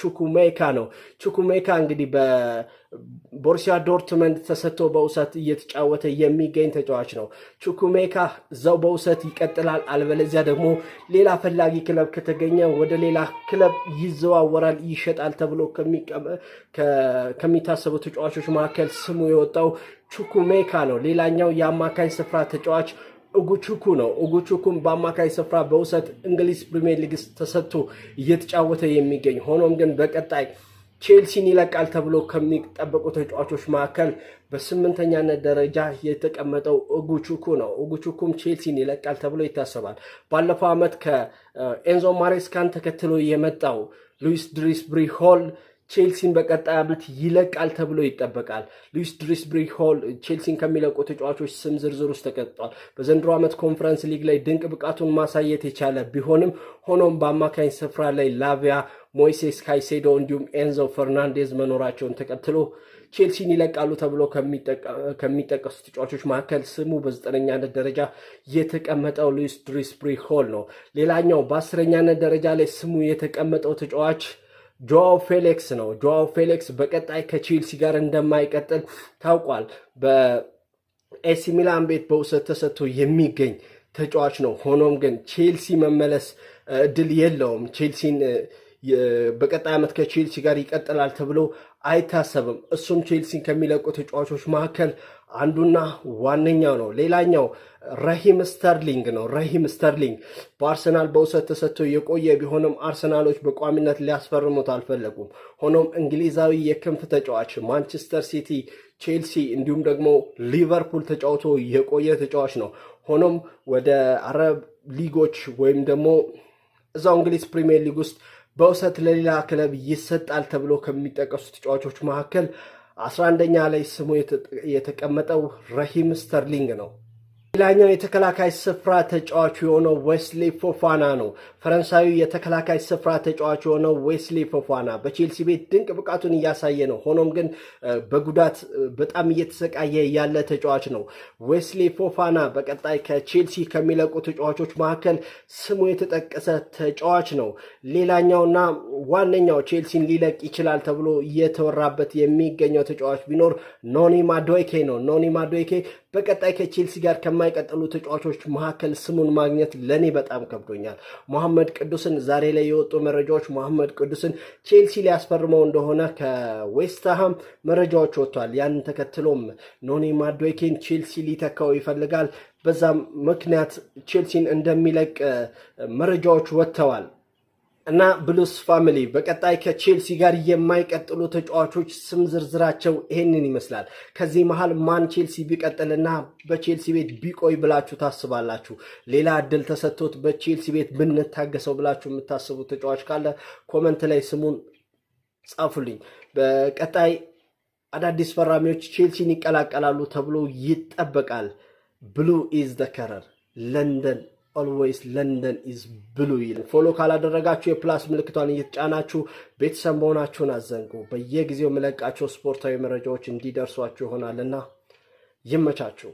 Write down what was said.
ቹኩሜካ ነው። ቹኩሜካ እንግዲህ በቦሩሲያ ዶርትመንድ ተሰጥቶ በውሰት እየተጫወተ የሚገኝ ተጫዋች ነው። ቹኩሜካ እዛው በውሰት ይቀጥላል፣ አልበለዚያ ደግሞ ሌላ ፈላጊ ክለብ ከተገኘ ወደ ሌላ ክለብ ይዘዋወራል፣ ይሸጣል ተብሎ ከሚታሰቡ ተጫዋቾች መካከል ስሙ የወጣው ቹኩሜካ ነው። ሌላኛው የአማካኝ ስፍራ ተጫዋች ኡጉቹኩ ነው። ኡጉቹኩም በአማካይ ስፍራ በውሰት እንግሊዝ ፕሪሚየር ሊግ ተሰጥቶ እየተጫወተ የሚገኝ ሆኖም ግን በቀጣይ ቼልሲን ይለቃል ተብሎ ከሚጠበቁ ተጫዋቾች መካከል በስምንተኛነት ደረጃ የተቀመጠው ኡጉቹኩ ነው። ኡጉቹኩም ቼልሲን ይለቃል ተብሎ ይታሰባል። ባለፈው ዓመት ከኤንዞ ማሬስካን ተከትሎ የመጣው ሉዊስ ድሪስብሪ ሆል ቼልሲን በቀጣይ ዓመት ይለቃል ተብሎ ይጠበቃል። ሉዊስ ድሪስብሪ ሆል ቼልሲን ከሚለቁ ተጫዋቾች ስም ዝርዝር ውስጥ ተቀጥቷል። በዘንድሮ ዓመት ኮንፈረንስ ሊግ ላይ ድንቅ ብቃቱን ማሳየት የቻለ ቢሆንም ሆኖም በአማካኝ ስፍራ ላይ ላቪያ፣ ሞይሴስ ካይሴዶ እንዲሁም ኤንዞ ፈርናንዴዝ መኖራቸውን ተከትሎ ቼልሲን ይለቃሉ ተብሎ ከሚጠቀሱ ተጫዋቾች መካከል ስሙ በ9ኛነት ደረጃ የተቀመጠው ሉዊስ ድሪስብሪ ሆል ነው። ሌላኛው በ10ኛነት ደረጃ ላይ ስሙ የተቀመጠው ተጫዋች ጆአው ፌሊክስ ነው። ጆአው ፌሊክስ በቀጣይ ከቼልሲ ጋር እንደማይቀጥል ታውቋል። በኤሲ ሚላን ቤት በውሰት ተሰጥቶ የሚገኝ ተጫዋች ነው። ሆኖም ግን ቼልሲ መመለስ እድል የለውም። ቼልሲን በቀጣይ ዓመት ከቼልሲ ጋር ይቀጥላል ተብሎ አይታሰብም። እሱም ቼልሲን ከሚለቁ ተጫዋቾች መካከል አንዱና ዋነኛው ነው። ሌላኛው ረሂም ስተርሊንግ ነው። ረሂም ስተርሊንግ በአርሰናል በውሰት ተሰጥቶ የቆየ ቢሆንም አርሰናሎች በቋሚነት ሊያስፈርሙት አልፈለጉም። ሆኖም እንግሊዛዊ የክንፍ ተጫዋች ማንቸስተር ሲቲ፣ ቼልሲ እንዲሁም ደግሞ ሊቨርፑል ተጫውቶ የቆየ ተጫዋች ነው። ሆኖም ወደ አረብ ሊጎች ወይም ደግሞ እዛው እንግሊዝ ፕሪሚየር ሊግ ውስጥ በውሰት ለሌላ ክለብ ይሰጣል ተብሎ ከሚጠቀሱ ተጫዋቾች መካከል 11ኛ ላይ ስሙ የተቀመጠው ረሂም ስተርሊንግ ነው። ሌላኛው የተከላካይ ስፍራ ተጫዋች የሆነው ዌስሊ ፎፋና ነው። ፈረንሳዊ የተከላካይ ስፍራ ተጫዋች የሆነው ዌስሊ ፎፋና በቼልሲ ቤት ድንቅ ብቃቱን እያሳየ ነው። ሆኖም ግን በጉዳት በጣም እየተሰቃየ ያለ ተጫዋች ነው። ዌስሊ ፎፋና በቀጣይ ከቼልሲ ከሚለቁ ተጫዋቾች መካከል ስሙ የተጠቀሰ ተጫዋች ነው። ሌላኛውና ዋነኛው ቼልሲን ሊለቅ ይችላል ተብሎ እየተወራበት የሚገኘው ተጫዋች ቢኖር ኖኒ ማዱዌኬ ነው። ኖኒ ማዱዌኬ በቀጣይ ከቼልሲ ጋር ከማይቀጥሉ ተጫዋቾች መካከል ስሙን ማግኘት ለኔ በጣም ከብዶኛል። መሐመድ ቅዱስን ዛሬ ላይ የወጡ መረጃዎች መሐመድ ቅዱስን ቼልሲ ሊያስፈርመው እንደሆነ ከዌስትሃም መረጃዎች ወጥቷል። ያንን ተከትሎም ኖኒ ማዱዌኬን ቼልሲ ሊተካው ይፈልጋል። በዛም ምክንያት ቼልሲን እንደሚለቅ መረጃዎች ወጥተዋል። እና ብሉስ ፋሚሊ በቀጣይ ከቼልሲ ጋር የማይቀጥሉ ተጫዋቾች ስም ዝርዝራቸው ይሄንን ይመስላል። ከዚህ መሃል ማን ቼልሲ ቢቀጥልና በቼልሲ ቤት ቢቆይ ብላችሁ ታስባላችሁ? ሌላ እድል ተሰጥቶት በቼልሲ ቤት ብንታገሰው ብላችሁ የምታስቡት ተጫዋች ካለ ኮመንት ላይ ስሙን ጻፉልኝ። በቀጣይ አዳዲስ ፈራሚዎች ቼልሲን ይቀላቀላሉ ተብሎ ይጠበቃል። ብሉ ኢዝ ዘ ከለር ለንደን ኦልዌይስ ለንደን ኢዝ ብሉ ይል። ፎሎ ካላደረጋችሁ የፕላስ ምልክቷን እየተጫናችሁ ቤተሰብ መሆናችሁን አዘንጉ። በየጊዜው የምለቃቸው ስፖርታዊ መረጃዎች እንዲደርሷችሁ ይሆናልና ይመቻችሁ።